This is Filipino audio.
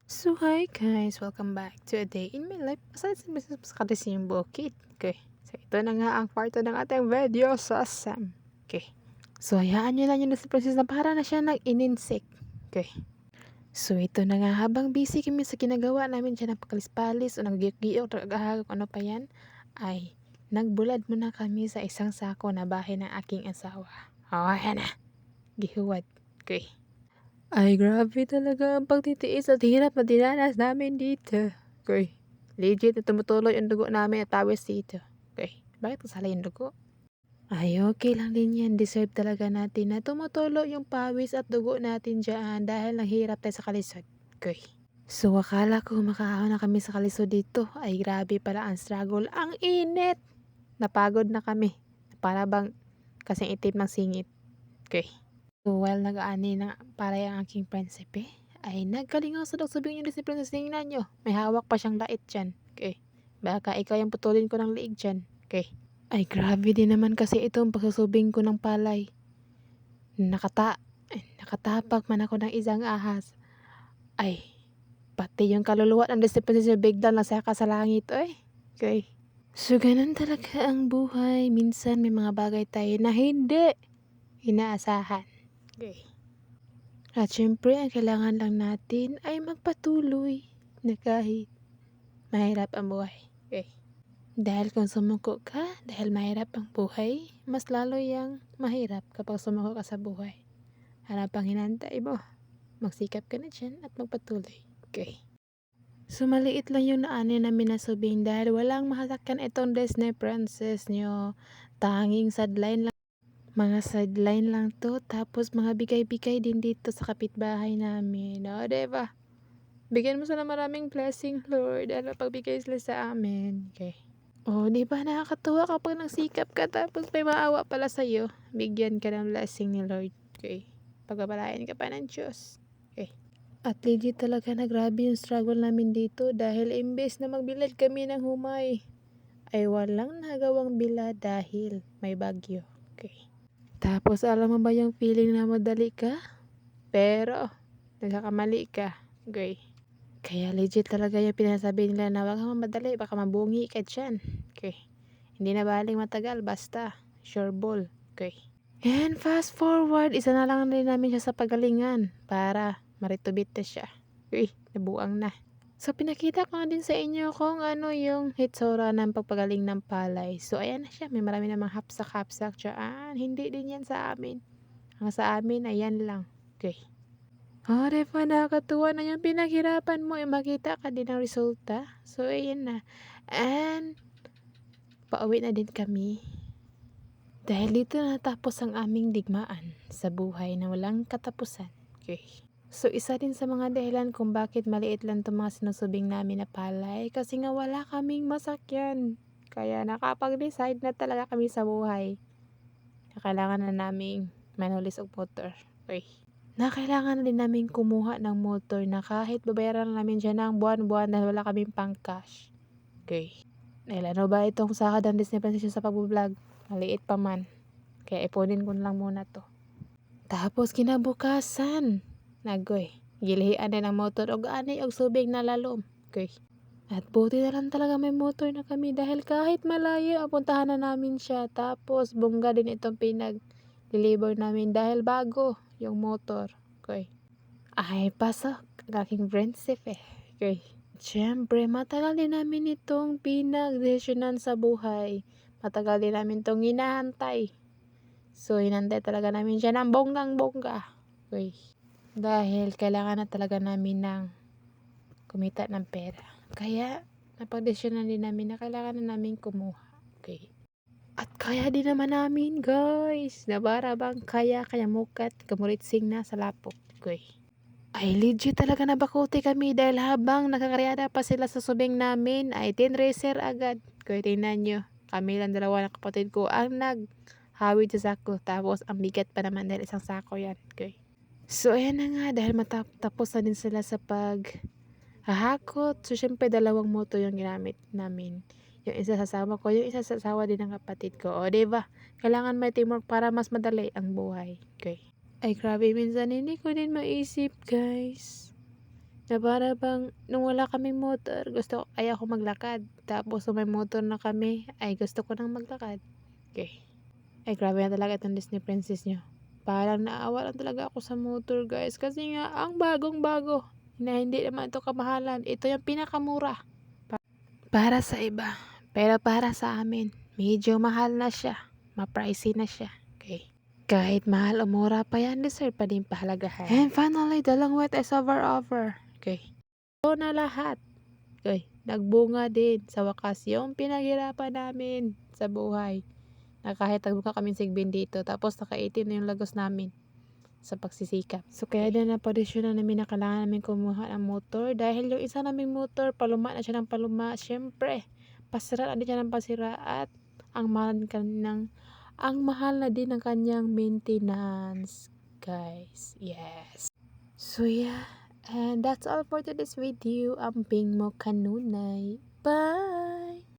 So hi guys, welcome back to a day in my life. Aside sa business sa yung bukid. Okay. So ito na nga ang part ng ating video sa Sam. Okay. So hayaan nyo lang yung nasa process na para na siya nag-ininsik. Okay. So ito na nga habang busy kami sa ginagawa namin dyan ng pakalis-palis o nag-giyok-giyok o nag ano pa yan, ay nagbulad muna kami sa isang sako na bahay ng aking asawa. Oh, yan na. Gihuwad. Okay. Ay, grabe talaga ang pagtitiis at hirap na dinanas namin dito. Okay. Legit na tumutuloy ang dugo namin at tawis dito. Okay. Bakit kasala yung dugo? Ay, okay lang din yan. Deserve talaga natin na tumutulo yung pawis at dugo natin dyan dahil nahirap tayo sa kalisod. Okay. So, akala ko makakaon na kami sa kalisod dito. Ay, grabe pala ang struggle. Ang init! Napagod na kami. Para bang kasing itim ng singit. Okay. So, while nag-aani na para yung aking prinsipe, ay nagkalingaw sa sabihin niyo si Princess, tingnan nyo. May hawak pa siyang lait dyan. Okay. Baka ikaw yung putulin ko ng liig dyan. Okay. Ay, grabe din naman kasi itong pagsusubing ko ng palay. Nakatapak man ako ng isang ahas. Ay, pati yung kaluluwa ng disiplina niya biglang nasaka sa langit. Ay, okay. So, ganun talaga ang buhay. Minsan may mga bagay tayo na hindi inaasahan. Okay. At syempre, ang kailangan lang natin ay magpatuloy na kahit mahirap ang buhay. Okay. Dahil kung sumuko ka, dahil mahirap ang buhay, mas lalo yang mahirap kapag sumuko ka sa buhay. Hanap ang hinantay mo. Magsikap ka na dyan at magpatuloy. Okay. So, maliit lang yung naani namin na subing dahil walang masakyan itong Disney princess nyo. Tanging sideline lang. Mga sideline lang to. Tapos mga bigay-bigay din dito sa kapitbahay namin. O, diba? Bigyan mo sila maraming blessing, Lord. Ano, pagbigay sila sa amin. Okay. O, diba nakakatuwa kapag nagsikap ka tapos may maawa pala sa'yo. Bigyan ka ng blessing ni Lord. Okay. Pagpapalain ka pa ng Diyos. Okay. At legit talaga na grabe yung struggle namin dito dahil imbes na magbilad kami ng humay, ay walang nagawang bilad dahil may bagyo. Okay. Tapos alam mo ba yung feeling na madali ka? Pero, nagkakamali ka. Okay. Kaya legit talaga yung pinasabi nila na wag kang mamadali, baka mabungi ka dyan. Okay. Hindi na baling matagal, basta sure ball. Okay. And fast forward, isa na lang din namin siya sa pagalingan para maritubit na siya. Okay, nabuang na. So, pinakita ko na din sa inyo kung ano yung hitsura ng pagpagaling ng palay. So, ayan na siya. May marami namang hapsak-hapsak dyan. Hindi din yan sa amin. Ang sa amin, ayan lang. Okay. Oh, diba nakakatuwa na yung pinaghirapan mo. Makita ka din ang resulta. So, ayan na. And, pauwi na din kami. Dahil dito natapos ang aming digmaan sa buhay na walang katapusan. Okay. So, isa din sa mga dahilan kung bakit maliit lang itong mga sinusubing namin na palay kasi nga wala kaming masakyan. Kaya nakapag-decide na talaga kami sa buhay na kailangan na naming manulis og motor. Okay. Na kailangan na din namin kumuha ng motor na kahit babayaran namin siya ng buwan-buwan dahil wala kaming pang-cash. Okay. Dahil ano ba itong sahod ng Disney Princess sa pag-vlog? Maliit pa man. Kaya ipunin ko na lang muna to. Tapos kinabukasan, nagoy, gilihian din ang motor og ani og subig na lalom. Okay. At buti na lang talaga may motor na kami dahil kahit malayo, apuntahan na namin siya. Tapos bongga din itong pinag-deliver namin dahil bago yung motor. Okay. Ay, pasok. Ang aking friendship eh. Okay. Siyempre, matagal din namin itong pinag-desisyonan sa buhay. Matagal din namin itong hinahantay. So, hinantay talaga namin siya ng bonggang-bongga. Okay. Dahil kailangan na talaga namin ng kumita ng pera. Kaya, napagdesisyonan din namin na kailangan na namin kumuha. Okay. At kaya din naman namin, guys. Nabara bang kaya mukat, kamuritsing na sa lapok. Okay. Ay, legit talaga nabakuti kami dahil habang nakakaryada pa sila sa subing namin, ay tinracer agad. Kaya tingnan nyo, kami lang dalawa ng kapatid ko ang naghawid sa sako. Tapos, ang bigat pa naman dahil isang sako yan. Okay. So, ayan na nga, dahil matapos na din sila sa hahakot. So, syempre, dalawang moto yung ginamit namin. Yung isa sa asawa ko, yung isa sa asawa din ng kapatid ko. O, diba? Kailangan may teamwork para mas madali ang buhay. Okay. Ay, grabe, minsan hindi ko din maisip, guys. Na para bang nung wala kaming motor ayaw ko maglakad, tapos nung may motor na kami, ay gusto ko ng maglakad. Okey. Ay grabe na talaga itong Disney Princess niyo. Parang naawa lang talaga ako sa motor guys, kasi nga ang bagong-bago, na hindi naman ito kamahalan, ito yung pinakamura para sa iba. Pero para sa amin, medyo mahal na siya, ma-pricey na siya, okey. Kahit mahal o mura pa yan, deserve pa din pahalagahan. And finally, the long wait is over, okey. Ito na lahat, okey, nagbunga din sa wakas yung pinaghirapan namin sa buhay, na kahit nagmukha kaming sigbin dito tapos nakaitim na yung lagos namin sa pagsisikap. So kaya din napodesisyonan namin na kailangan namin kumuha ng motor dahil yung isa naming motor paluma na siya ng paluma, siyempre pasira na din siya ng pasira at ang mahal na din ng kanyang maintenance, guys. Yes. So yeah, and that's all for today's video. Amping mo kanunay.